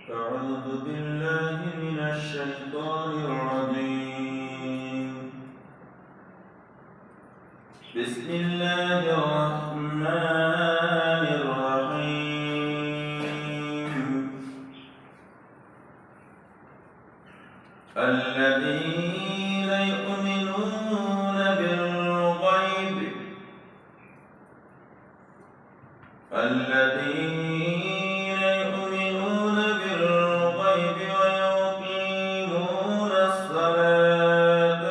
أعوذ بالله من الشيطان الرجيم. بسم الله الرحمن الرحيم. الذين يؤمنون بالغيب ويقيمون الصلاة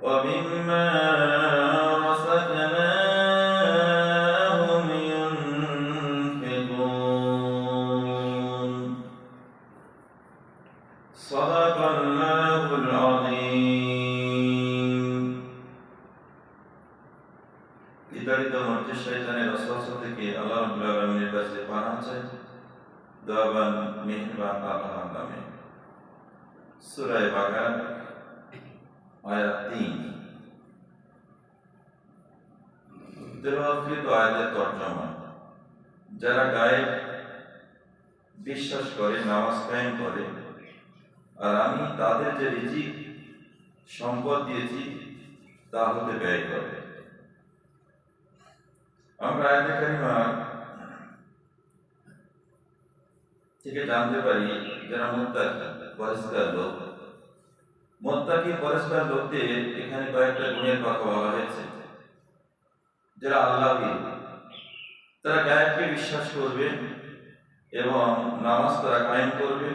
ومما رزقناهم ينفقون. صدق الله العظيم. বিতাড়িত মর্তে শয়তানের ওয়াসওয়াসা থেকে আল্লাহ রাব্বুল আলামিনের কাছে পানাহ চাই। দয়াবান মেহেরবান আল্লাহর নামে। সূরা বাকারা আয়াত 3। তেলাওয়াতকৃত আয়াতের তরজমা। যারা গায়েব বিশ্বাস করে, নামাজ কায়েম করে, আর আমি তাদের যে রিজিক সম্পদ দিয়েছি তা হতে ব্যয় করে। আমরা আয়াতে কারিমা থেকে জানতে পারি যারা মুত্তাকি, পরেজগার লোক। মুত্তাকি পরেজগার লোকদের এখানে কয়েকটা গুণের কথা বলা হয়েছে। যারা আল্লাহভীরু, তারা গায়েবকে বিশ্বাস করবে এবং নামাজ তারা কায়েম করবে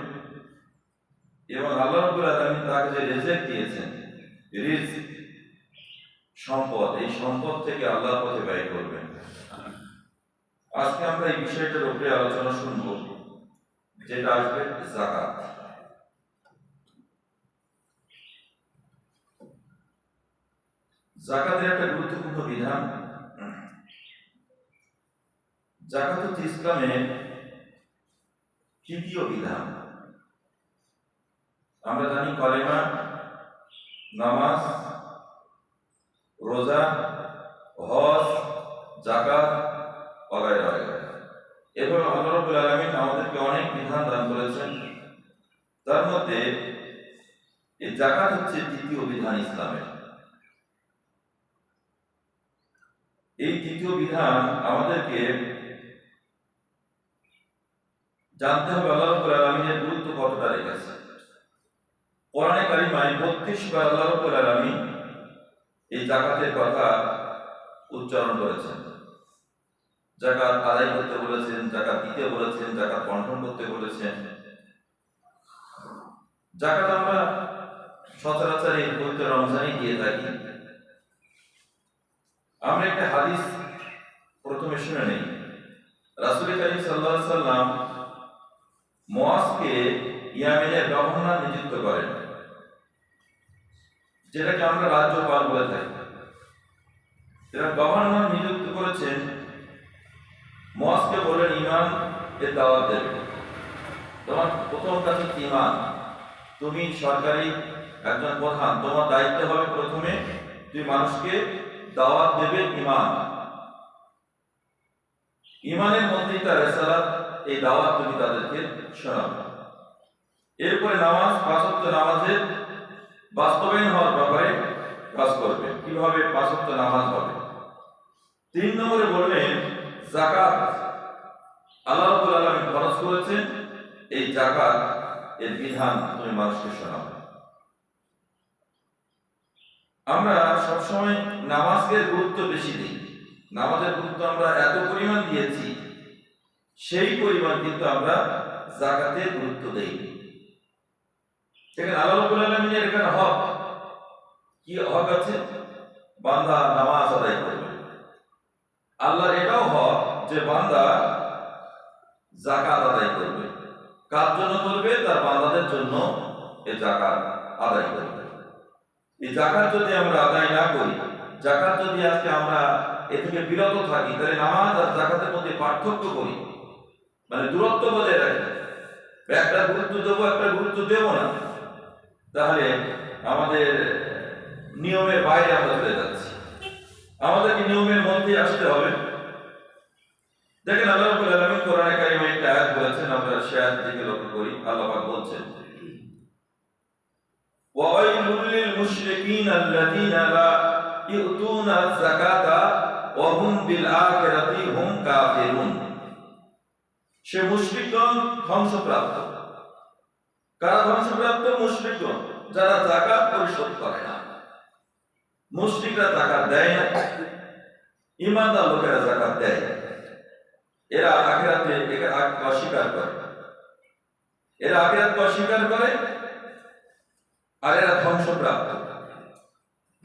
এবং আল্লাহ রাব্বুল আলামিন তাকে যে রিজিক দিয়েছেন, রিজিক সম্পদ, এই সম্পদ থেকে আল্লাহর পথে ব্যয় করবে। আজকে আমরা এই বিষয়টার উপরে আলোচনা শুনবো, যেটা আসবে যাকাত। যাকাতের একটা গুরুত্বপূর্ণ বিধান। যাকাত হচ্ছে ইসলামের তৃতীয় বিধান। আমরা জানি কলেমা, নামাজ, রোজা, হজ, যাকাত বগেরা বগেরা। এভাবে আল্লাহ রাব্বুল আলামিন আমাদেরকে অনেক বিধান দান করেছেন। তার মধ্যে এই যাকাত হচ্ছে তৃতীয় বিধান ইসলামের। এই তৃতীয় বিধান আমাদেরকে জানতে হবে আল্লাহ রাব্বুল আলামিনের গুরুত্ব কতটা রেখেছে। কোরআনে কারিমায় 32 বার আল্লাহ রাব্বুল আলামিন এই যাকাতের কথা উচ্চারণ করেছেন। যাকাত আদায় করতে বলেছেন, যাকাত দিতে বলেছেন, যাকাত বন্টন করতে বলেছেন। যাকাত আমরা সচরাচর এই পবিত্র রমজানে দিয়ে থাকি। আমরা একটা হাদিস প্রথমে শুনে নেই। রাসূল কারীম সাল্লাল্লাহু আলাইহি সাল্লাম মুআজকে ইয়ামেনের গভর্নর নিযুক্ত করেন, যেটাকে আমরা রাজ্যপাল বলে থাকি। যারা গভর্নর নিযুক্ত করেছেন, মুআজকে বললেন ঈমান এর দাওয়াত দেবে। তোমার প্রথম কাজ হচ্ছে ঈমান। তুমি সরকারি একজন প্রধান, তোমার দায়িত্ব হবে প্রথমে তুমি মানুষকে দাওয়াত দেবে ঈমান। ঈমানের মধ্যেই তার রিসালাত, এই দাওয়াত তুমি তাদেরকে শোনাবে। এরপরে নামাজ, 5 ওয়াক্ত নামাজের বাস্তবায়ন হওয়ার ব্যাপারে কাজ করবে। কিভাবে 5 ওয়াক্ত নামাজ হবে। 3 নম্বরে বললেন যাকাত। আল্লাহ রাব্বুল আলামিন ফরজ করেছেন, এই যাকাত এর বিধান তুমি মানুষকে শোনাবে। আমরা সবসময় নামাজের গুরুত্ব বেশি দিই। নামাজের গুরুত্ব আমরা এত পরিমাণ দিয়েছি, সেই পরিমাণ কিন্তু আমরা যাকাতের গুরুত্ব দেই। এখানে আল্লাহ রাব্বুল আলামিনের এখানে হক, কি হক আছে? বান্দা নামাজ আদায় করবে। আল্লাহর এটাও হক যে বান্দা যাকাত আদায় করবে। কার জন্য করবে? তার বান্দাদের জন্য এই যাকাত আদায় করবে। এই যাকাত যদি আমরা আদায় না করি, যাকাত যদি আজকে আমরা এ থেকে বিরত থাকি, তাহলে নামাজ আর যাকাতের মধ্যে পার্থক্য করি, মানে দূরত্ব বজায় রাখি, একটা গুরুত্ব দেবো, একটা গুরুত্ব দেবো না, তাহলে আমাদের নিয়মের বাইরে আমরা চলে যাচ্ছি। আমাদেরকে নিয়মের মধ্যে আসতে হবে। দেখেন আল্লাহ রাব্বুল আলামিন কোরআনে কারিমে একটা আয়াত বলেছেন, আমরা সেই আয়াত থেকে লক্ষ্য করি। আল্লাহ পাক বলছেন, ওয়াইলুল লিল মুশরিকিন আল্লাযীনা লা ইউতুনা যাকাতা ওয়া হুম বিল আখিরাতি হুম কাফিরুন। সে মুশরিকগণ ধ্বংসপ্রাপ্ত। কারা ধ্বংসপ্রাপ্ত? মুশরিকগণ, যারা যাকাত পরিশোধ করে না। মুশরিকরা যাকাত দেয় না, ঈমানদার লোকেরা যাকাত দেয়। এরা আখিরাতে অস্বীকার করে, এরা আখিরাতকে অস্বীকার করে, আর এরা ধ্বংসপ্রাপ্ত।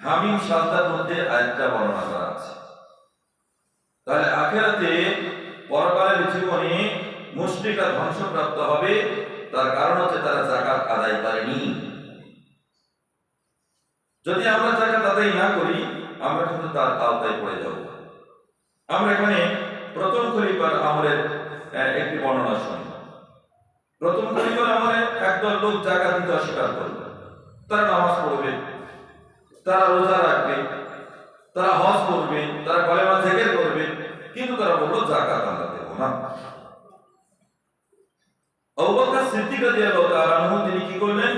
হামিম সাজদার মধ্যে আয়াতটা বর্ণনা করা আছে। তাহলে আখিরাতে পরকালের জীবনে মুশরিকরা ধ্বংসপ্রাপ্ত হবে, তার কারণ হচ্ছে তারা যাকাত আদায় করেনি। যদি আমরা যাকাত আদায় না করি, আমরা কিন্তু তার আওতায় পড়ে যাব। আমরা এখানে প্রথম খলিফার আমলের একটি বর্ণনা শুনি। প্রথম খলিফার আমলে একদল লোক যাকাত দিতে অস্বীকার করবে। তারা নামাজ পড়বে, তারা রোজা রাখবে, তারা হজ করবে, তারা কলেমা জিকির করবে, কিন্তু তারা বলল যাকাত আমরা দেব না। আবু বকর সিদ্দিক রাদিয়াল্লাহু তাআলা আনহু তিনি কি করলেন?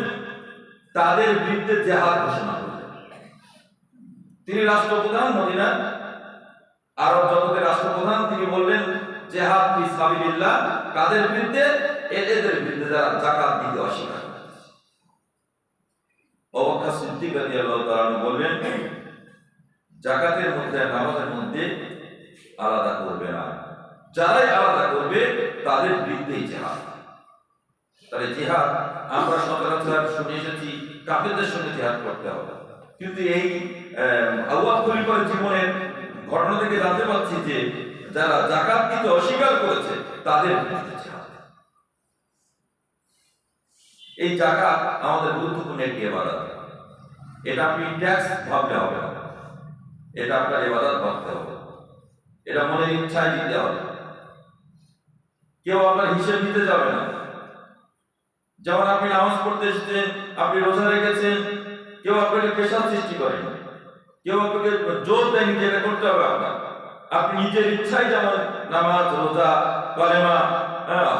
তাদের বিরুদ্ধে জিহাদ ঘোষণা করলেন। তিনি রাষ্ট্রপ্রধান, মদিনার আরব জগতের রাষ্ট্রপ্রধান। তিনি বললেন জিহাদ ফি সাবিলিল্লাহ, কাদের বিরুদ্ধে? এদের বিরুদ্ধে যারা যাকাত দিতে অস্বীকার করে। আবু বকর সিদ্দিক রাদিয়াল্লাহু তাআলা আনহু বললেন, যাকাতের মধ্যে নামাজের মধ্যে আলাদা করবে না, যারাই আলাদা করবে তাদের বিরুদ্ধেই জিহাদ। তাহলে জিহাদ আমরা সচরাচর শুনে এসেছি কাফেরদের সঙ্গে জিহাদ করতে হবে, কিন্তু এই আবু বকর খলিফার জীবনের ঘটনা থেকে জানতে পারছি যে যারা যাকাত দিতে অস্বীকার করেছে তাদের বিরুদ্ধে জিহাদ। এই যাকাত আমাদের গুরুত্বপূর্ণ একটি ইবাদত। এটা আপনি ট্যাক্স ভাবলে হবে না, এটা আপনার ইবাদত ভাবতে হবে। এটা মনের ইচ্ছায় দিতে হবে, কেউ আপনার হিসেব দিতে যাবে না। যেমন আপনি নামাজ পড়তে এসেছেন, আপনি রোজা রেখেছেন, কেউ আপনাকে প্রেশার সৃষ্টি করেন, কেউ আপনাকে জোর দেয়নি যে এটা করতে হবে আপনার। আপনি নিজের ইচ্ছায় যেমন নামাজ, রোজা, কলেমা,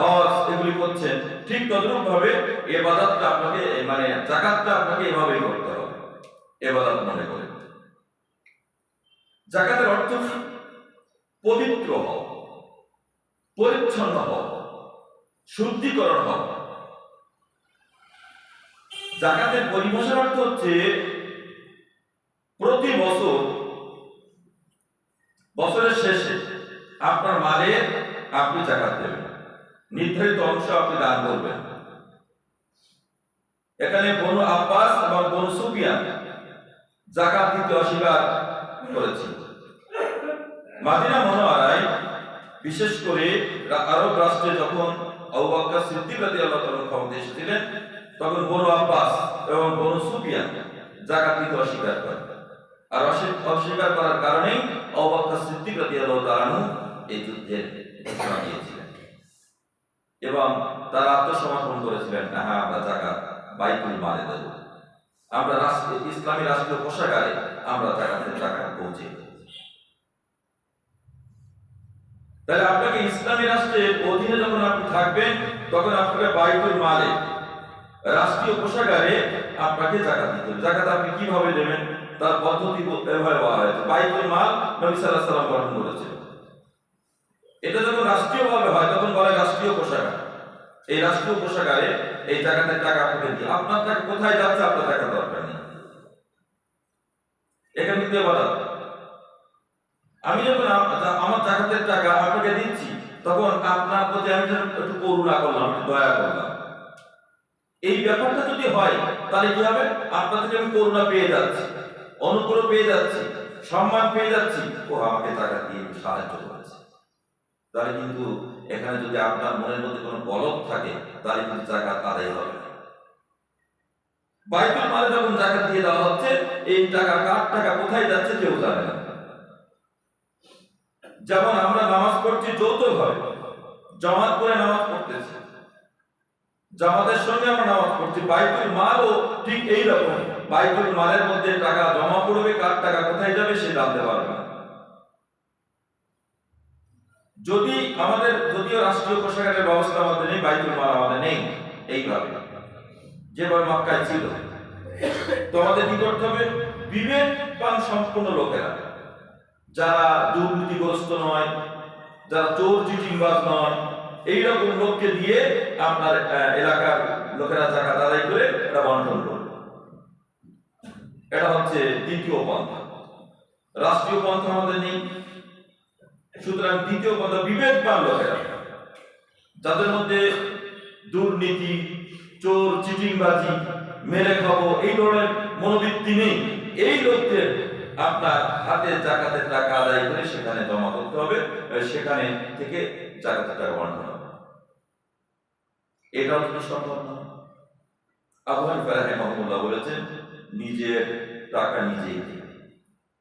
হজ এগুলি করছেন, ঠিক তদ্রূপ ভাবে ইবাদতটা আপনাকে, মানে যাকাতটা আপনাকে এভাবেই করতে হবে, ইবাদত মনে করে। যাকাতের অর্থ পবিত্র হও, পরিচ্ছন্ন হও, শুদ্ধিকরণ হও। যাকাতের পরিভাষার অর্থ হচ্ছে প্রতি বছর, বছরের শেষে আপনার মালের আপনি যাকাত দেবেন, নির্ধারিত অংশ আপনি দান করবেন। এখানে বনু আব্বাস এবং বনু সুফিয়ান যাকাত দিতে অস্বীকার করেছে। মদিনা মুনাওয়ারায়, বিশেষ করে আরব রাষ্ট্রে যখন আবু বকর সিদ্দিক রাদিয়াল্লাহু তাআলা ক্ষমতায় এসেছিলেন, তখন বনু আব্বাস এবং বনু সুফিয়ান যাকাত দিতে অস্বীকার করে। আর অস্বীকার করার কারণেই আবু বকর সিদ্দিক রাদিয়াল্লাহু তাআলা এই যুদ্ধের ঘোষণা দিয়েছিলেন এবং তারা আত্মসমর্পণ করেছিলেন, হ্যাঁ আমরা যাকাত বাইতুল মালে দেব, আমরা ইসলামী রাষ্ট্রীয় কোষাগারে আমরা যাকাতের টাকা পৌঁছে দেব। তাহলে আপনাকে ইসলামী রাষ্ট্রের অধীনে যখন আপনি থাকবেন, তখন আপনাকে বাইতুল মালে, রাষ্ট্রীয় কোষাগারে আপনাকে যাকাত দিতে হবে। যাকাত আপনি কিভাবে দেবেন তার পদ্ধতি এভাবে বলা হয়েছে। বাইতুল মাল নবী সাল্লাল্লাহু আলাইহি ওয়াসাল্লাম গঠন করেছিলেন। এটা যখন রাষ্ট্রীয়ভাবে হয় তখন বলে রাষ্ট্রীয় কোষাগার। এই রাষ্ট্রীয় কোষাগারে এই যাকাতের টাকা আপনাকে দিয়ে, আপনার টাকা কোথায় যাচ্ছে আপনার টাকা দরকার নেই, এখানে কিন্তু ইবাদত। আমি যখন আমার যাকাতের টাকা আপনাকে দিচ্ছি, তখন আপনার প্রতি আমি একটু করুণা করলাম, একটু দয়া করলাম। এই ব্যাপারটা যদি হয় তাহলে কি হবে? আপনার থেকে আমি করুণা পেয়ে যাচ্ছি, অনুগ্রহ পেয়ে যাচ্ছি, সম্মান পেয়ে যাচ্ছি, ও আমাকে টাকা দিয়ে সাহায্য করেছে। তাহলে কিন্তু এখানে যদি আপনার মনের মধ্যে কোনো গলদ থাকে, তাহলে কিন্তু যাকাত আদায় হবে না। বাইতুল মালে যখন যাকাত দিয়ে দেওয়া হচ্ছে, এই টাকা কার টাকা কোথায় যাচ্ছে কেউ জানে না। যেমন আমরা নামাজ পড়ছি যৌথভাবে, জামাত করে নামাজ পড়তেছি, জামাতের সঙ্গে আমরা নামাজ পড়ছি, বাইতুল মালও ঠিক এই রকম। বাইতুল মালের মধ্যে টাকা জমা পড়বে, কার টাকা কোথায় যাবে সে জানতে পারবে না। যদি আমাদের যদিও রাষ্ট্রীয় কোষাগারের ব্যবস্থা আমাদের নেই, বাইতুল মাল আমাদের নেই এইভাবে যেভাবে মক্কায় ছিল, তো আমাদের কি করতে হবে? বিবেকবান সম্পূর্ণ লোকেরা, যারা দুর্নীতিগ্রস্ত নয়, যারা চোর চিটিংবাজ নয়, এইরকম লোককে দিয়ে আপনার এলাকার লোকেরা জাকাত আদায় করে এটা বন্টন করবে। এটা হচ্ছে দ্বিতীয় পন্থা। রাষ্ট্রীয় পন্থা আমাদের নেই, সুতরাং দ্বিতীয় পন্থা বিবেকবান লোকেরা, যাদের মধ্যে দুর্নীতি, চোর চিটিংবাজি, মেরে খাবো এই ধরনের মনোবৃত্তি নেই, এই লোকদের আপনার হাতে জাকাতের টাকা আদায় করে সেখানে জমা করতে হবে, সেখানে থেকে জাকাতের টাকা বন্টন হবে। এটাও যদি সম্ভব নয়, আবু হানিফা রাহিমাহুল্লাহ বলেছেন নিজের টাকা নিজেই দিবে।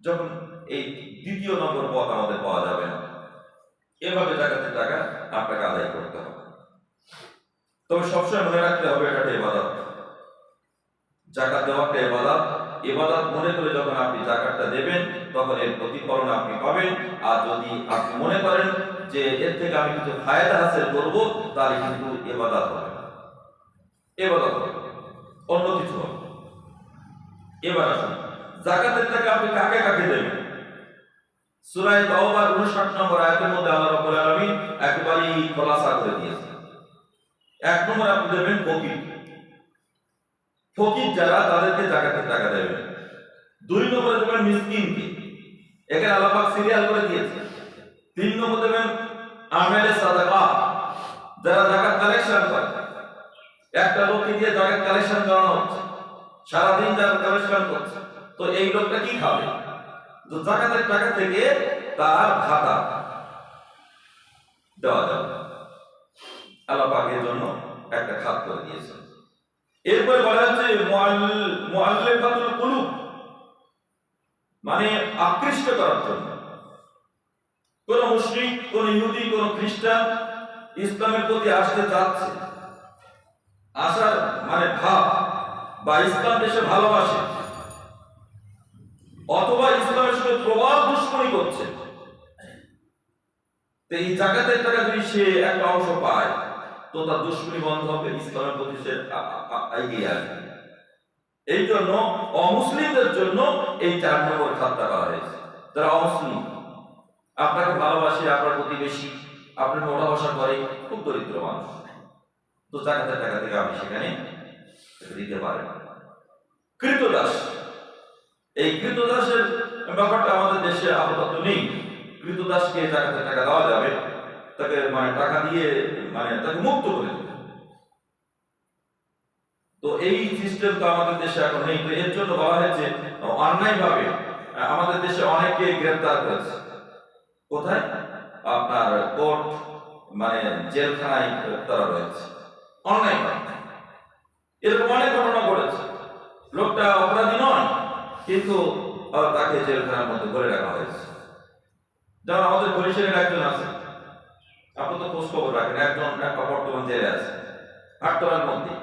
যখন এই দ্বিতীয় নম্বর পথ আমাদের পাওয়া যাবে না, এভাবে জাকাতের টাকা আপনাকে আদায় করতে হবে। তবে সবসময় মনে রাখতে হবে এটা একটা ইবাদত, জাকাত দেওয়া একটা ইবাদত। ইবাদত মনে করে যখন আপনি জাকাতটা দেবেন তখন এর প্রতিফলন আপনি পাবেন। আর যদি আপনি মনে করেন যে এর থেকে আমি কিছু ফায়দা হাসিল করব, তাহলে কিন্তু ইবাদত হবে না, ইবাদত হবে অন্য কিছু হবে। এবার আসুন জাকাতের টাকা আপনি কাকে কাকে দেবেন। সূরা তাওবার 59 নম্বর আয়াতের মধ্যে আল্লাহ রাব্বুল আলামিন একেবারেই খোলাসা করে দিয়েছেন। এক নম্বর আপনি দেবেন ফকির, ফকির যারা তাদেরকে জাকাতের টাকা দেবেন। দুই নম্বরে দেবেন মিসকিনকে, এখানে আল্লাহ পাক সিরিয়াল করে দিয়েছে। তিন নম্বর দেবেন আমেলে সাদাকা, যারা জাকাত কালেকশন করে। একটা লোককে দিয়ে জাকাত কালেকশন করানো হচ্ছে, সারাদিন জাকাত কালেকশন করছে, তো এই লোকটা কি খাবে? তো জাকাতের টাকা থেকে তার ভাতা দেওয়া যাবে, আল্লাহ পাক এর জন্য একটা খাত করে দিয়েছে। এরপরে বলা হচ্ছে মুআল্লিফাতুল কুলুব, মানে আকৃষ্ট করার জন্য। কোন মুশরিক, কোন ইহুদি, কোন খ্রিস্টান ইসলামের প্রতি আসতে চাচ্ছে, আসার মানে ভাব বা ইসলাম দেশে ভালোবাসে, অথবা ইসলামের সঙ্গে প্রবল দুশ্মনী করছে, তো এই জাকাতের টাকা যদি সে একটা অংশ পায় তো তার দুশ্মনী বন্ধ হবে, ইসলামের প্রতি সে এগিয়ে আসবে। এই জন্য অমুসলিমদের জন্য এই 4 নম্বর খাতটা করা হয়েছে। যারা অমুসলিম, আপনাকে ভালোবাসে, আপনার প্রতিবেশী, আপনার মোটা বসা করে, খুব দরিদ্র মানুষ, তো জাকাতের টাকা থেকে আপনি সেখানে দিতে পারেন। কৃতদাস, এই কৃতদাসের ব্যাপারটা আমাদের দেশে আপাতত নেই। কৃতদাসকে জাকাতের টাকা দেওয়া যাবে, তাকে মানে টাকা দিয়ে মানে তাকে মুক্ত করে দেবে। তো এই সিস্টেম তো আমাদের দেশে এখন নেই। তো এর জন্য বলা হয়েছে অন্যায়ভাবে আমাদের দেশে অনেকে গ্রেফতার করেছে। কোথায়? আপনার কোর্ট মানে জেলখানায় তারা রয়েছে অন্যায়ভাবে। এরকম অনেক ঘটনা ঘটেছে, লোকটা অপরাধী নয় কিন্তু তাকে জেলখানার মধ্যে ধরে রাখা হয়েছে। যেমন আমাদের বরিশালের একজন আছে, আপনি তো খোঁজ খবর রাখেন, একজন বর্তমান জেলে আছে আটতলার মধ্যে,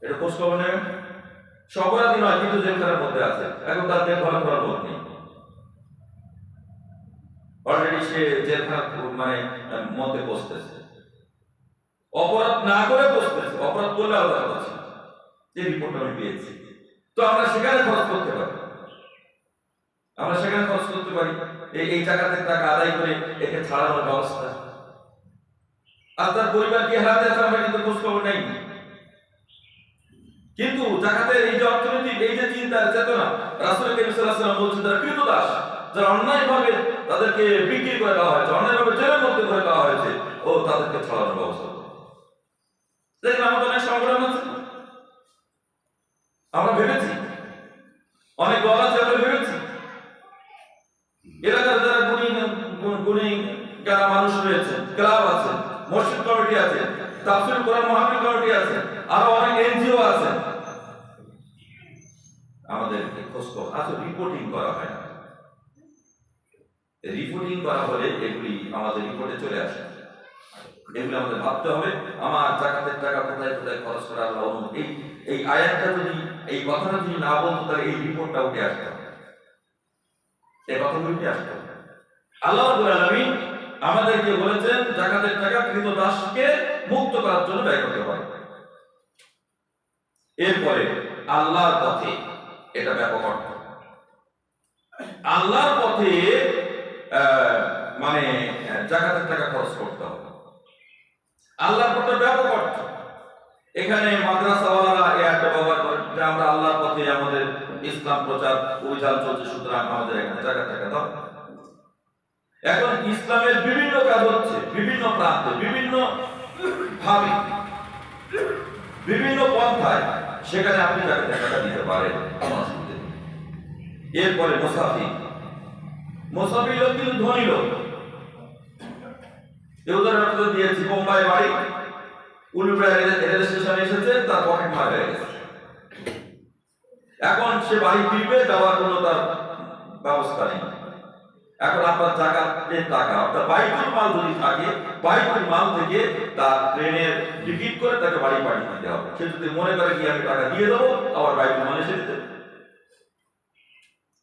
এটা খোঁজ খবর নেবেন। সে অপরাধী নয় কিন্তু জেলখানার মধ্যে আছে, এখন তার দেখভাল করার লোক নেই, অলরেডি সে জেলখানার মানে মধ্যে বসতেছে, অপরাধ না করে বসতেছে, অপরাধ করলে আলাদা কথা, যে রিপোর্ট আমি পেয়েছি। তো আমরা সেখানে খরচ করতে পারি, আমরা সেখানে খরচ করতে পারি এই জাকাতের টাকা আদায় করে একে ছাড়ানোর ব্যবস্থা। আর তার পরিবার কি হারাতে আছে আমরা কিন্তু খোঁজ খবর নেই। কিন্তু জাকাতের এই যে অর্থনৈতিক এই যে চিন্তার চেতনা, রাসূল করিম সাল্লাল্লাহু আলাইহি ওয়াসাল্লাম বলছেন যারা কৃতদাস, যারা অন্যায়ভাবে তাদেরকে বিক্রি করে দেওয়া হয়েছে, অন্যায়ভাবে জেলের মধ্যে করে দেওয়া হয়েছে, ও তাদেরকে ছাড়ানোর ব্যবস্থা করবে। দেখেন আমাদের অনেক সংগঠন আছে, আমরা ভেবেছি, অনেক দল আছে, আমরা ভেবেছি এলাকার যারা গুণী যারা মানুষ রয়েছে, ক্লাব আছে, মসজিদ কমিটি আছে, তাফসীর কোরআন মাহফিল কমিটি আছে, আরো অনেক এনজিও আছে, আমাদের খোঁজ খবর আসলে রিপোর্টিং করা হয় না। রিপোর্টিং করা হলে এগুলি আমাদের রিপোর্টে চলে আসে, এগুলি আমাদের ভাবতে হবে আমার জাকাতের টাকা কোথায় কোথায় খরচ করা হলো। এই আয়াতটা যদি, এই কথাটা যদি না বলতো তাহলে এই রিপোর্টটা উঠে আসতো, এই কথাগুলি উঠে আসতো। আল্লাহ রাব্বুল আলামিন আমাদেরকে বলেছেন যাকাতের টাকা কৃতদাসকে মুক্ত করার জন্য ব্যয় করতে হবে। এরপরে আল্লাহর পথে, এটা ব্যাপক অর্থ। আল্লাহর পথে মানে যাকাতের টাকা খরচ করতে হবে। আল্লাহর পথে ব্যাপক অর্থ। এখানে মাদ্রাসাওয়ালারা এই একটা ব্যবহার করেন যে আমরা আল্লাহর পথে আমাদের ইসলাম প্রচার অভিযান চলছে, সুতরাং আমাদের এখানে যাকাত টাকা দাও। এখন ইসলামের বিভিন্ন কাজ হচ্ছে বিভিন্ন প্রান্তে, বিভিন্ন ভাবে, বিভিন্ন পন্থায়, সেখানে আপনি যাকাতের টাকা দিতে পারেন, কোনো অসুবিধা নেই। এরপরে মুসাফির। মুসাফির লোক কিন্তু ধনী লোক। এই উদাহরণ দিয়েছি, বোম্বাই বাড়ি, উলুবেড়া রেল স্টেশনে এসেছে, তার পকেট মার হয়ে গেছে। এখন সে বাড়ি ফিরবে, যাওয়ার কোনো তার ব্যবস্থা নেই। এখন আপনার যাকাতের টাকা অর্থাৎ বাইতুল মাল যদি থাকে, বাইতুল মাল থেকে তার ট্রেনের টিকিট করে তাকে বাড়ি পাঠিয়ে দিতে হবে। সে যদি মনে করে কি আমি টাকা দিয়ে দেবো, আবার বাইতুল মাল এসে দিতে।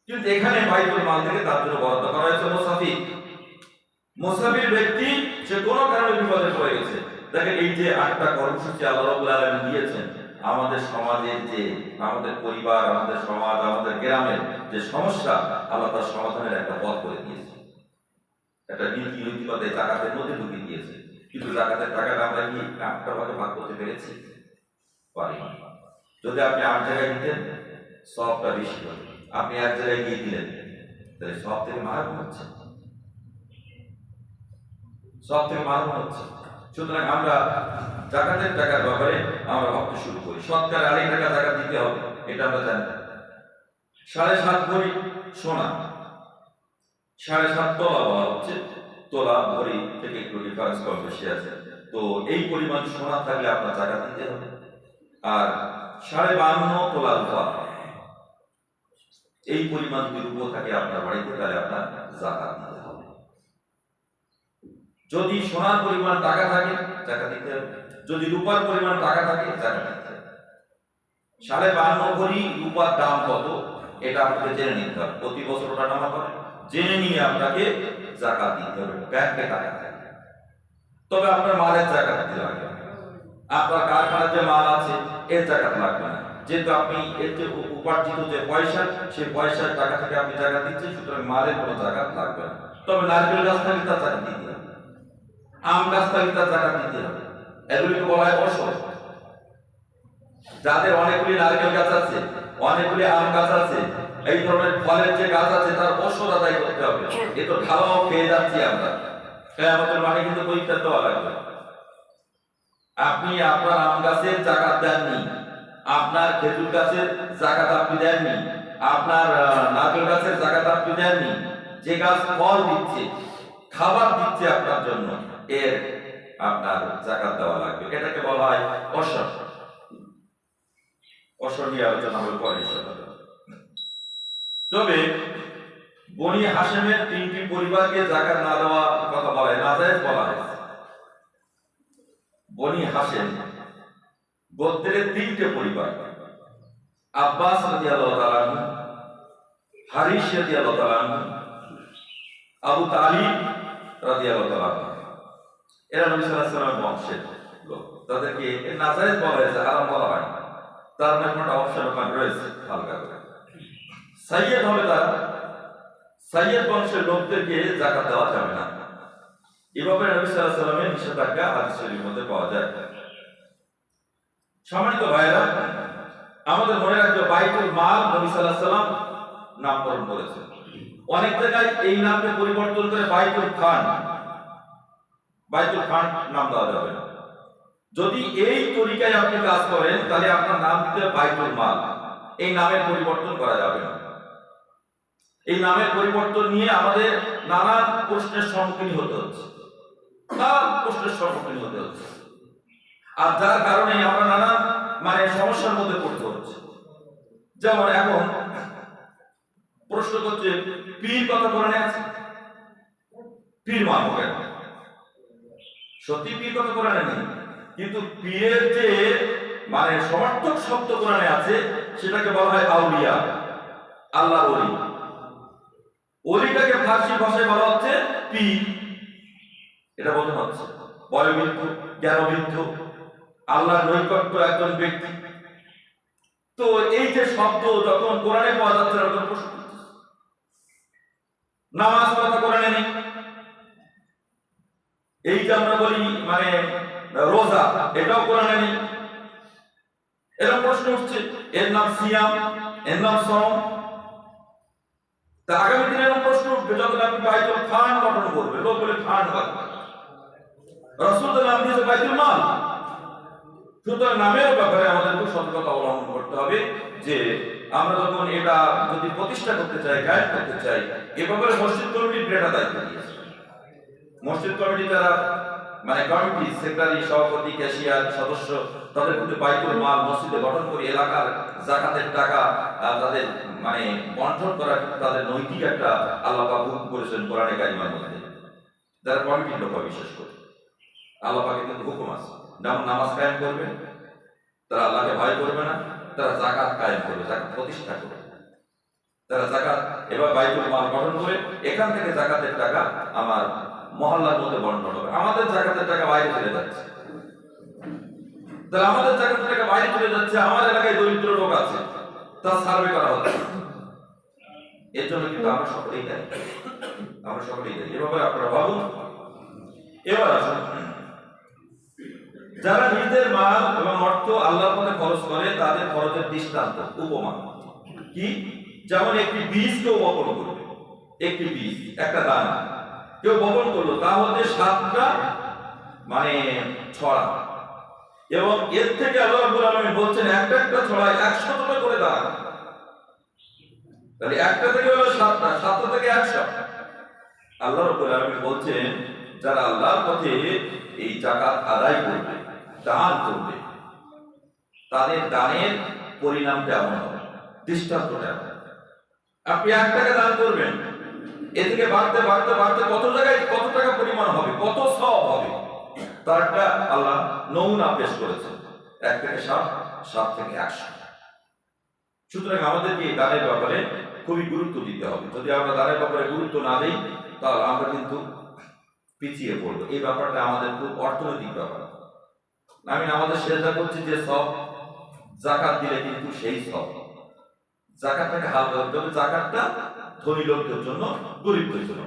কিন্তু এখানে বাইতুল মাল থেকে তার জন্য বরাদ্দ করা হয়েছে মুসাফির। মুসাফির ব্যক্তি সে কোনো কারণে বিপদে পড়ে গেছে। দেখেন এই যে 8টা কর্মসূচি আল্লাহ রাব্বুল আলামিন দিয়েছেন, আমাদের সমাজের যে, আমাদের পরিবার, আমাদের সমাজ, আমাদের গ্রামের যে সমস্যা, আল্লাহ তার সমাধানের একটা পথ করে দিয়েছে। একটা নীতি নৈতিকতা যাকাতের মধ্যে ঢুকিয়ে দিয়েছে। কিন্তু যাকাতের টাকাটা আমরা কি 8টা ভাগে ভাগ করতে পেরেছি? পারি না। যদি আপনি 8 জায়গায় দিতেন, সবটা বেশি হতো। আপনি 1 জায়গায় গিয়ে দিলেন, তাহলে সব থেকে মারুম হচ্ছে, সব থেকে মারুম হচ্ছে। সুতরাং আমরা যাকাতের টাকার ব্যাপারে আমরা ভাবতে শুরু করি। সরকার আড়াই টাকা যাকাত দিতে হবে, এটা আমরা জানি। 7.5 ভরি সোনা, 7.5 তোলা বলা হচ্ছে, তোলা ভরি থেকে একটু ডিফারেন্স কম বেশি আছে। তো এই পরিমাণ সোনা থাকলে আপনার যাকাত দিতে হবে। আর 52.5 তোলা রূপা, এই পরিমাণ যদি রূপা থাকে আপনার বাড়িতে, তাহলে আপনার যাকাত দিতে হবে। যদি সোনার পরিমাণ টাকা থাকে, যাকাত দিতে হবে। যদি রূপার পরিমাণ টাকা থাকে, যাকাত দিতে হবে। 52.5 ভরি রূপার দাম কত, এটা আপনাকে জেনে নিতে হবে। প্রতি বছর ওটা নামা করে, জেনে নিয়ে আপনাকে যাকাত দিতে হবে। ব্যাংকে টাকা থাকে, তবে আপনার মালের যাকাত দিতে লাগবে। আপনার কারখানার যে মাল আছে, এর যাকাত লাগবে না, যেহেতু আপনি এর যে উপার্জিত যে পয়সা, সেই পয়সার টাকা থেকে আপনি যাকাত দিচ্ছেন, সুতরাং মালের কোনো যাকাত লাগবে না। তবে নারকেল গাছ থাকলে তার যাকাত দিতে হবে, আম গাছ থাকলে তার যাকাত দিতে হবে। এগুলিকে বলা হয় অসৎ। যাদের অনেকগুলি নারকেল গাছ আছে, অনেকগুলি আম গাছ আছে, এই ধরনের ফলের যে গাছ আছে, তার অসৎ আদায় করতে হবে। এ তো ঢালাও খেয়ে যাচ্ছি আমরা, কিয়ামতের মাঠে কিন্তু পরীক্ষা দেওয়া লাগবে। আপনি আপনার আম গাছের যাকাত দেননি, আপনার খেজুর গাছের যাকাত আপনি দেননি, আপনার নারকেল গাছের যাকাত আপনি দেননি, যে গাছ ফল দিচ্ছে, খাবার দিচ্ছে আপনার জন্য, এর আপনার যাকাত দেওয়া লাগবে। এটাকে বলা হয় অসৎ। অসৎ নিয়ে আলোচনা হবে পরে ইনশাআল্লাহ। তবে বনি হাশেমের 3টি পরিবারকে যাকাত না দেওয়া কথা বলা হয়, নাজায়েজ বলা হয়েছে। বনি হাশেম গোত্রের 3টে পরিবার, আব্বাস রাদিয়াল্লাহু তাআলা আনহু, হারিস রাদিয়াল্লাহু তাআলা আনহু, আবু তালিব রাদিয়াল্লাহু তাআলা আনহু, এরা নবী সাল্লাল্লাহু আলাইহি ওয়াসাল্লামের বংশের লোক। তাদেরকে নাজায়েজ বলা হয়েছে, হারাম বলা হয়। তার মানে একটা অপশন রয়েছে হালকা করে। সাইয়্যেদ হবে তারা, সাইয়্যেদ বংশের লোকদেরকে যাকাত দেওয়া যাবে না। এভাবে নবী সাল্লাল্লাহু আলাইহি ওয়াসাল্লামের নিষেধাজ্ঞা হাদিস শরীফের মধ্যে পাওয়া যায়। সম্মানিত ভাইরা, আমাদের মনে রাখতে হবে বাইতুল মাল নবী সাল্লাল্লাহু আলাইহি ওয়াসাল্লাম নামকরণ করেছেন। অনেক জায়গায় এই নামকে পরিবর্তন করে বাইতুল খান, বাইতুল খান নাম দেওয়া যাবে না। যদি এই তরিকায় আপনি কাজ করেন, তাহলে আপনার নাম দিতে হবে বাইতুল মাল। এই নামের পরিবর্তন করা যাবে না। এই নামের পরিবর্তন নিয়ে আমাদের নানা প্রশ্নের সম্মুখীন হতে হচ্ছে, আর যার কারণে আমরা নানা সমস্যার মধ্যে পড়তে হচ্ছে। যেমন এখন প্রশ্ন করছে, পীর কথা কোরআনে আছে, পীর মানব কেন? সত্যি পীর কথা কোরআনে নেই, কিন্তু পীরের যে সমর্থক শব্দ কোরআনে আছে, সেটাকে বলা হয় আউলিয়া, আল্লাহর ওলি। ওলিটাকে ফার্সি ভাষায় বলা হচ্ছে পীর। এটা বোঝানো হচ্ছে। বয়োবৃদ্ধ, জ্ঞানবৃদ্ধ, আল্লাহর নৈকট্য একজন ব্যক্তি। তো এই যে শব্দ যখন কোরআনে পাওয়া যাচ্ছে না, তখন প্রশ্ন করছে। নামাজ কথা কোরআনে নেই। এই যে আমরা বলি মানে রোজা, এটাও কোরআনে নেই। এরকম প্রশ্ন উঠছে, এর নাম সিয়াম, এর নাম সওম। তা আগামী দিনে এরকম প্রশ্ন উঠবে যখন আপনি বাইতুল ফান্ড গঠন করবে, লোক বলে ফান্ড বাঁধবে। রাসূল তো নাম দিয়েছে বাইতুল মাল। সুতরাং নামের ব্যাপারে আমাদের খুব সতর্কতা অবলম্বন করতে হবে যে আমরা যখন এটা যদি প্রতিষ্ঠা করতে চাই, গায়েব করতে চাই, এ ব্যাপারে মসজিদ কমিটির বিরাট দায়িত্ব দিয়েছে। মসজিদ কমিটি যারা মানে কমিটি সেক্রেটারি, সভাপতি, ক্যাশিয়ার, সদস্য, তাদের কিন্তু বাইতুল মাল মসজিদে গঠন করে এলাকার যাকাতের টাকা তাদের মানে বন্টন করা কিন্তু তাদের নৈতিক একটা আল্লাহ পাক হুকুম করেছেন কোরআনে কারিমের মধ্যে। যারা কমিটির লোক বিশ্বাস করে, আল্লাহ পাকের কিন্তু হুকুম আছে, যেমন নামাজ কায়েম করবে, তারা আল্লাহকে ভয় করবে না, তারা যাকাত কায়েম করবে, যাকাত প্রতিষ্ঠা করবে। তারা যাকাত এবার বাইতুল মাল গঠন করে এখান থেকে যাকাতের টাকা আমার মহল্লার মধ্যে বন্টন হবে। আমাদের যাকাতের টাকা বাইরে চলে যাচ্ছে, তাহলে আমাদের যাকাতের টাকা বাইরে চলে যাচ্ছে, আমার এলাকায় দরিদ্র লোক আছে, তা সার্ভে করা হচ্ছে। এর জন্য কিন্তু আমরা সকলেই দায়ী, আমরা সকলেই দায়ী। এভাবে আপনারা ভাবুন। এবার আসুন, যারা নিজেদের মাল এবং অর্থ আল্লাহর পথে খরচ করে তাদের খরচের দৃষ্টান্ত উপমা কি? যেমন একটি বীজ কেউ বপন করবে, একটি বীজ, একটা দানা কেউ বপন করলো, তা হচ্ছে 7টা মানে ছড়া, এবং এর থেকে আল্লাহ রাব্বুল আলামিন বলছেন একটা একটা ছড়ায় 100টা করে দানা। তাহলে একটা থেকে হলো 7টা, 7টা থেকে 100। আল্লাহ রাব্বুল আলামিন বলছেন যারা আল্লাহর পথে এই যাকাত আদায় করবে, দান করবে, তাদের দানের পরিণামটা এমন হবে, দৃষ্টান্তটা এমন। আপনি 1 টাকা দান করবেন, এ থেকে বাড়তে বাড়তে বাড়তে কত জায়গায় কত টাকা পরিমাণ হবে, কত সওয়াব হবে, তার একটা আল্লাহ নমুনা পেশ করেছেন। 1 থেকে 7, 7 থেকে 100। সুতরাং আমাদেরকে এই দানের ব্যাপারে খুবই গুরুত্ব দিতে হবে। যদি আমরা দানের ব্যাপারে গুরুত্ব না দিই, তাহলে আমরা কিন্তু পিছিয়ে পড়বো। এই ব্যাপারটা আমাদের খুব অর্থনৈতিক ব্যাপার। আমি আমাদের সেজদা করছি যে সব যাকাত দিলে কিন্তু সেই সব যাকাতটাকে হালকা করতে হবে। যাকাতটা ধনী লোকদের জন্য, গরিবদের জন্য,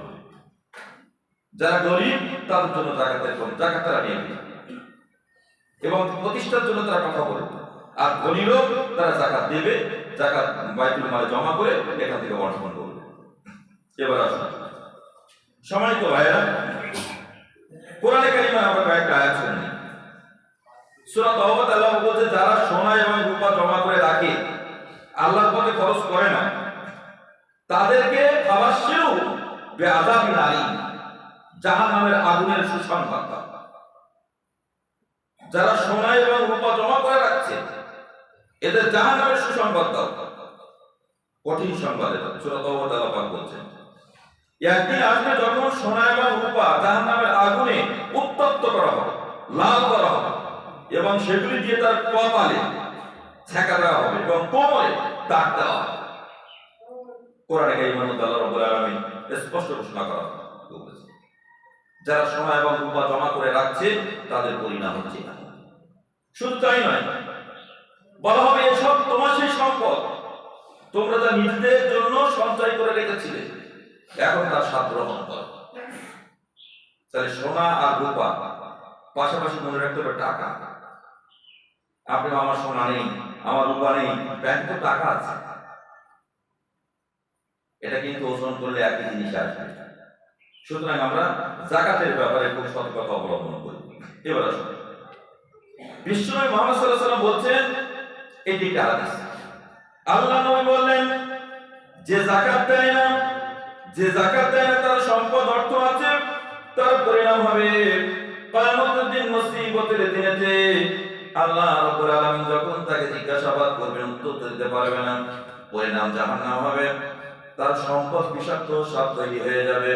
যারা গরিব তাদের জন্য যাকাত তারা নিয়ে নেবে এবং প্রতিষ্ঠার জন্য তারা কথা বলবে। আর ধনী লোক তারা যাকাত দেবে, যাকাত বাইতুল মালে জমা করে এখান থেকে বন্টন করবে। এবার আসুন সম্মানিত ভাইয়েরা, কোরআনে কারিমে আমরা কয়েকটা আয়াত শুনি। সূরা তাওবাতে আল্লাহ বলছে যারা সোনা এবং রূপা জমা করে রাখে, আল্লাহর পথে খরচ করে না, তাদেরকে ফাবাশশিরু বিআযাবিন আলীম, জাহান্নামের আগুনের সুসংবাদ দাও। যারা সোনা এবং রূপা জমা করে রাখছে, এদের জাহান্নামের সুসংবাদ দাও, কঠিন সংবাদ। এটা সূরা তাওবাতে আল্লাহ পাক বলছেন একদিন আসবে যখন সোনা এবং রূপা জাহান্নামের আগুনে উত্তপ্ত করা হবে, লাল করা হবে, এবং সেগুলি দিয়ে তার কপালে ছ্যাঁকা দেওয়া হবে এবং কোমরে দাগ দেওয়া হবে। কোরআনে কারিমের মধ্যে আল্লাহ রাব্বুল আলামিন স্পষ্ট ঘোষণা করা হয়েছে যারা সোনা এবং রূপা জমা করে রাখছে তাদের পরিণাম হচ্ছে না। শুধু তাই নয়, বলা হবে এসব তোমার সেই সম্পদ, তোমরা যা নিজেদের জন্য সঞ্চয় করে রেখেছিলে, এখন তার স্বাদ গ্রহণ করো। তাহলে সোনা আর রূপা পাশাপাশি মনে রাখতে হবে টাকা। আপনি আমার সোনা নেই, আমার রূপা নেই, ব্যাংকে টাকা আছে, এটা কিন্তু ওজন করলে একই জিনিস আসবে। সুতরাং আমরা যাকাতের ব্যাপারে খুব সতর্কতা অবলম্বন করি। এবার আসুন, বিশ্বনবী মুহাম্মদ সাল্লাল্লাহু আলাইহি ওয়াসাল্লাম বলছেন, এটি একটা হাদিস, আল্লাহ নবী বললেন যে যাকাত দেয় না, তার সম্পদ অর্থ আছে, তার পরিণাম হবে কিয়ামতের দিন মুসিবতের দিনেতে আল্লাহ রাব্বুল আলামিন যখন তাকে জিজ্ঞাসাবাদ করবেন উত্তর দিতে পারবে না, পরিণাম জাহান্নাম হবে। তার সম্পদ বিষাক্ত সাপ তৈরি হয়ে যাবে।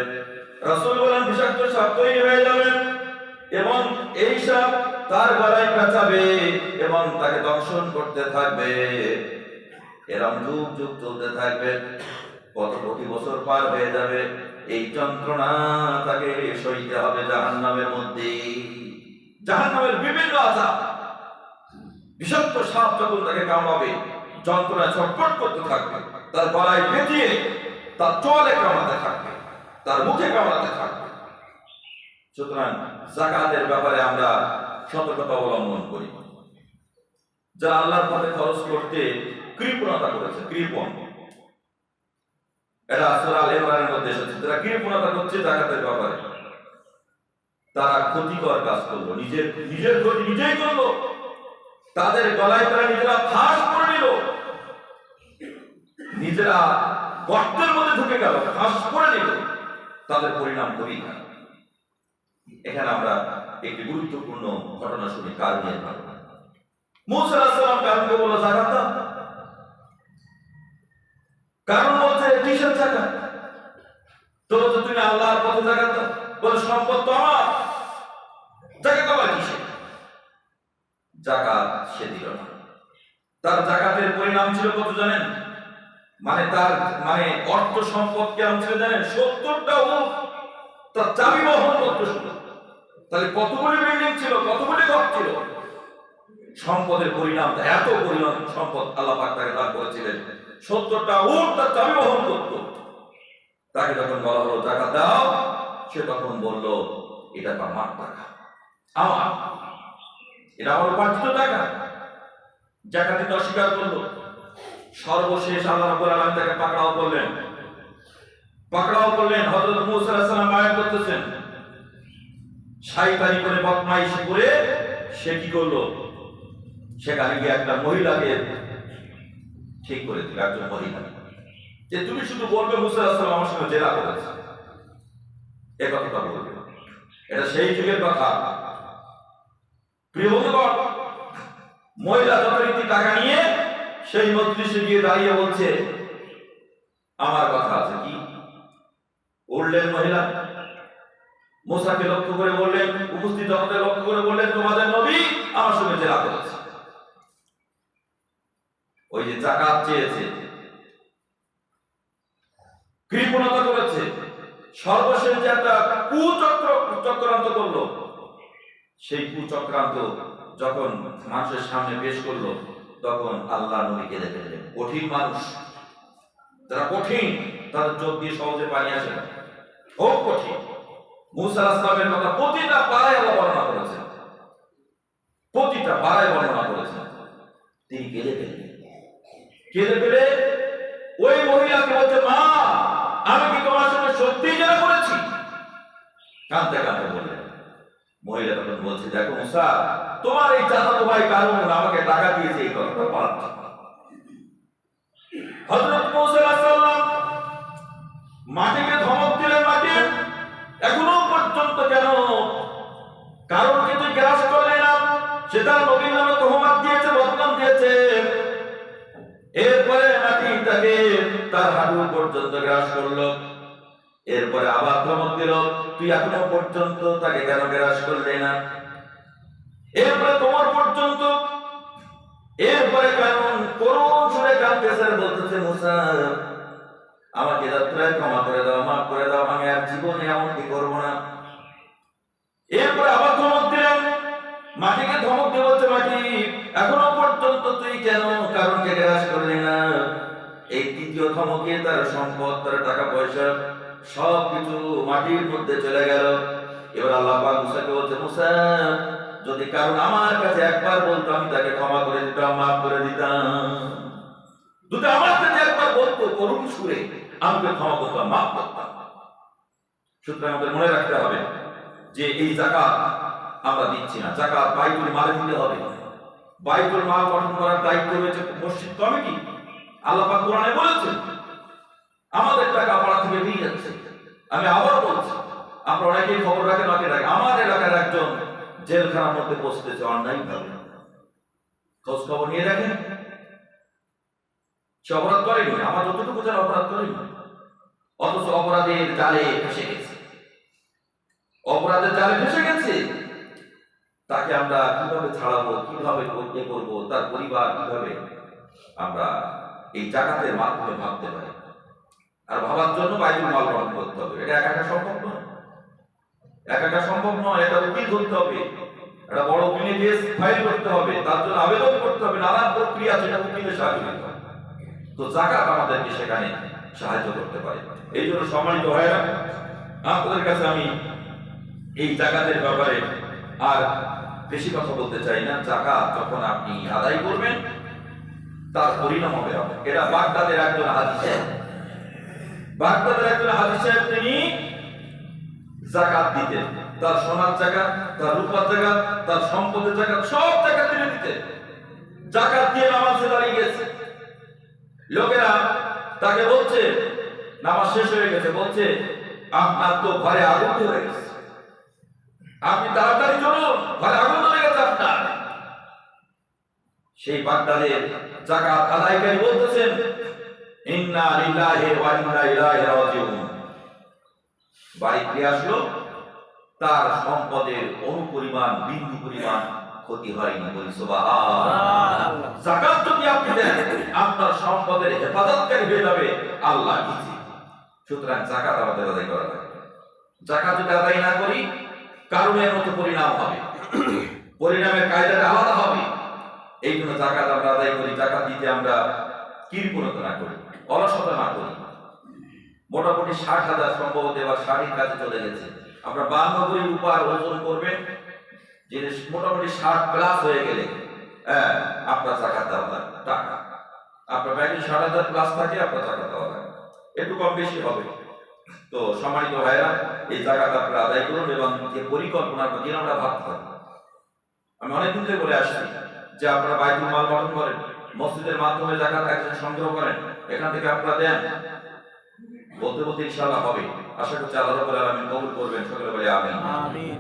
রাসূল বলেন বিষাক্ত সাপ তৈরি হয়ে যাবে এবং এই সাপ তার গলায় পেঁচাবে এবং তাকে দংশন করতে থাকবে। এরকম যুগ যুগ চলতে থাকবে। কত কোটি বছর পার হয়ে যাবে, এই যন্ত্রণা তাকে সইতে হবে জাহান্নামের মধ্যে। জাহান্নামের বিভিন্ন আযাব, বিষাক্ত সাপ যখন তাকে কামড়াবে, যন্ত্রণা ছটফট করতে থাকবে, তার গলায় পেঁচিয়ে তার চোয়ালে কামড়াতে থাকবে, তার মুখে কামড়াতে থাকবে। সুতরাং যাকাতের ব্যাপারে আমরা সতর্কতা অবলম্বন করি। যারা আল্লাহর পথে খরচ করতে কৃপণতা করেছে, কৃপণ, এটা সূরা আল ইমরানের মধ্যে এসেছে, যারা কৃপণতা করছে যাকাতের ব্যাপারে, তারা ক্ষতিকর কাজ করলো, নিজের ক্ষতি নিজেই করলো। তাদের গলায় তারা নিজেরা ফাঁস করে নিল, নিজেরা গর্তের মধ্যে ঢুকে গেল, ফাঁস করে নিল। তাদের পরিণাম খুবই খারাপ। এখানে আমরা একটি গুরুত্বপূর্ণ ঘটনা শুনি। কার নিয়ে? মূসা আলাইহিস সালাম কারণকে বলল যাকাত দাও। কারণ বলছে কিসের যাকাত? তো বলছে তুমি আল্লাহর পথে যাকাত দাও। বলে সম্পদ তো আমার, যাকাত আবার কিসের? যাকাত সে দিল না। তার যাকাতের পরিণাম ছিল কত জানেন? তার অর্থ সম্পদ কেমন ছিল জানেন? 70টা উট তার চাবি বহন করতে ছিল। তাহলে কতগুলি বিল্ডিং ছিল, কতগুলি ঘর ছিল। সম্পদের পরিণাম, এত পরিমাণ সম্পদ আল্লাহ পাক তাকে দান করেছিলেন। 70টা উট তার চাবি বহন করত। তাকে যখন বলা হলো যাকাত দাও, সে তখন বলল এটা তো আমার টাকা, আমার, এটা আমার উপার্জিত টাকা। যাকাত দিতে অস্বীকার করলো। সর্বশেষ আল্লাহ রাব্বুল আলামিন তাকে পাকড়াও করলেন। হযরত মূসা আলাইহিস সালাম বায়ান করতেছেন, শয়তানি করে বদমাইশি করে সে কি করলো? সেখানে গিয়ে একটা মহিলাকে ঠিক করে দিল, একজন মহিলা, যে তুমি শুধু বলবে মূসা আলাইহিস সালাম আমার সঙ্গে জেরা করেছে, এ কথাটা বলবে। এটা সেই যুগের কথা। প্রিয় বন্ধুগণ, মহিলা যথারীতি টাকা নিয়ে সেই মজলিসে গিয়ে দাঁড়িয়ে বলছে আমার কথা আছে। কি বললেন মহিলা? মূসাকে লক্ষ্য করে বললেন, উপস্থিত জনতাকে লক্ষ্য করে বললেন, তোমাদের নবী আমার সঙ্গে জেরা করেছে। ওই যে যাকাত চেয়েছে, কৃপণতা করেছে, সর্বশেষ যে একটা চক্রান্ত করলো, সেই কুচক্রান্ত যখন মানুষের সামনে পেশ করলো, তখন আল্লাহ নবী কেঁদে ফেললেন। কঠিন মানুষ, যারা কঠিন, তাদের চোখ দিয়ে সহজে পানি আসে না, খুব কঠিন। মূসা আলাইহিস সালামের কথা প্রতিটা পারায় আল্লাহ বর্ণনা করেছেন, প্রতিটা পারায় বর্ণনা করেছেন। তিনি কেঁদে ফেলে ওই মহিলাকে বলছে, মা, আমি কি তোমার সঙ্গে সত্যিই জেরা করেছি? কাঁদতে কাঁদতে বললেন। মহিলা তখন বলছে, দেখো মূসা, তোমার এই চাচাতো ভাই কারণ আমাকে টাকা দিয়েছে এই কথাটা বলার জন্য। হযরত মূসা আলাইহিস সালাম মাটিকে ধমক দিলেন, মাটি এখনো পর্যন্ত কেন কারণকে তুই গ্রাস করলে না? সে তার নবীর নামে তহমত দিয়েছে, বদনাম দিয়েছে। এরপরে মাটি তাকে তার হাঁটু পর্যন্ত গ্রাস করলো। এরপরে আবার ধমক দিল, তুই এখনো পর্যন্ত তাকে কেন গ্রাস করলে না? এরপরে তোমার পর্যন্ত। এরপরে কারণ করুণ সুরে কাঁদতেছে, বলতেছে, মূসা, আমাকে যাত্রায় ক্ষমা করে দাও, মাফ করে দাও, আমি আর জীবনে এমনটি করবো না। এরপরে আবার ধমক দিলেন, মাটিকে ধমক দিয়ে বলছে, মাটি, এখনো পর্যন্ত তুই কেন কারণকে গ্রাস করলি না? এই তৃতীয় ধমকে তার সম্পদ, তার টাকা পয়সা সবকিছু মাটির মধ্যে চলে গেল। এবার আল্লাহ পাক মূসাকে বলছে, মূসা, যদি কারণ আমার কাছে একবার বলতো, আমি তাকে ক্ষমা করে দিতাম, মাফ করে দিতাম। যদি আমার কাছে একবার বলতো করুণ সুরে, আমি ক্ষমা করতাম, মাফ করতাম। সুতরাং আমাদের মনে রাখতে হবে যে এই যাকাত আমরা দিচ্ছি না। যাকাত বাইতুল মালে দিতে হবে। বাইতুল মাল গঠন করার দায়িত্ব রয়েছে মসজিদ কমিটি। আল্লাহ পাক কোরআনে বলেছেন, আমাদের টাকা পাড়া থেকে নিয়ে যাচ্ছে। আমি আবারও বলছি, আমরা অনেকেই খবর রাখেন, আমার এলাকার একজন জেলখানার মধ্যে পৌঁছতেছে অন্যায়ভাবে। খোঁজ খবর নিয়ে দেখেন, সে অপরাধ করেনি, আমার যতটুকু জানা অপরাধ করেনি, অথচ অপরাধের জালে ফেসে গেছে। অপরাধের জালে ফেসে গেছে, তাকে আমরা কিভাবে ছাড়াবো, কিভাবে করবো, তার পরিবার কিভাবে আমরা এই যাকাতের মাধ্যমে ভাবতে পারি। আর ভাবার জন্য বাইতুল মাল গঠন করতে হবে। এটা একা একা সম্ভব নয়, একা একা সম্ভব নয়। এটা উকিল ধরতে হবে, একটা বড় উকিলে কেস ফাইল করতে হবে, তার জন্য আবেদন করতে হবে, নানান প্রক্রিয়া, সেটা উকিলের সাহায্য নিতে হবে। তো যাকাত আমাদেরকে সেখানে সাহায্য করতে পারে। এই জন্য সম্মানিত ভাইরা, আপনাদের কাছে আমি এই যাকাতের ব্যাপারে আর বেশি কথা বলতে চাই না। যাকাত যখন আপনি আদায় করবেন তার পরিণাম হবে। এটা বাগদাদের একজন হাজী সাহেব, বাগদাদের একজন হাজী সাহেব, তিনি যাকাত দিতেন। তার সোনার জায়গা, তার রূপার জায়গা, তার সম্পদের জায়গা, সব জায়গা তিনি দিতেন। যাকাত দিয়ে নামাজে দাঁড়িয়ে গেছে। লোকেরা তাকে বলছে, নামাজ শেষ হয়ে গেছে, বলছে আপনার তো ঘরে আগুন ধরে গেছে, আপনি তাড়াতাড়ি চলুন, ঘরে আগুন ধরে গেছে আপনার। সেই বাগদাদের যাকাত আদায়কারী বলতেছেন, ইন্না লিল্লাহি ওয়া ইন্না ইলাইহি রাজিউন। বাড়ি ফিরে আসলো, তার সম্পদের অনুপরিমাণ, বিন্দু পরিমাণ ক্ষতি হয়নি। বলি সুবহানাল্লাহ। যাকাত যদি আপনি দেন, আপনার সম্পদের হেফাজতকারী হয়ে যাবে আল্লাহ নিজে। সুতরাং যাকাত আমাদের আদায় করা লাগবে। যাকাত যদি আদায় না করি, কারণের মতো পরিণাম হবে, পরিণামের কায়দাটা আলাদা হবে। এই জন্য যাকাত আমরা আদায় করি। যাকাত দিতে আমরা কৃপণতা না করি, অলসতা না করি। মোটামুটি ৬০,০০০ সম্ভবত এবার ৬০ কাজে চলে গেছে। আমরা ৫২ ভরি রূপার ওজন করবেন, জিনিস মোটামুটি ৬০ প্লাস হয়ে গেলে আপনার যাকাত দেওয়া লাগবে। টাকা আপনার ব্যাংকে ৬০,০০০ প্লাস থাকে, আপনার যাকাত দেওয়া লাগবে, একটু কম বেশি হবে। তো সম্মানিত ভাইরা, এই যাকাত আপনারা আদায় করুন এবং যে পরিকল্পনার প্রতি আমরা ভাবতে হবে। আমি অনেকদিন থেকে বলে আসছি যে আপনারা বাইতুল মাল গঠন করেন, মসজিদের মাধ্যমে যাকাত একজন সংগ্রহ করেন, এখান থেকে আপনারা দেন। বলতে বলতে ইনশাআল্লাহ হবে। আশা করছি আল্লাহ রাব্বুল আলামিন কবুল করবেন। সকলে বলে আমিন। আমিন।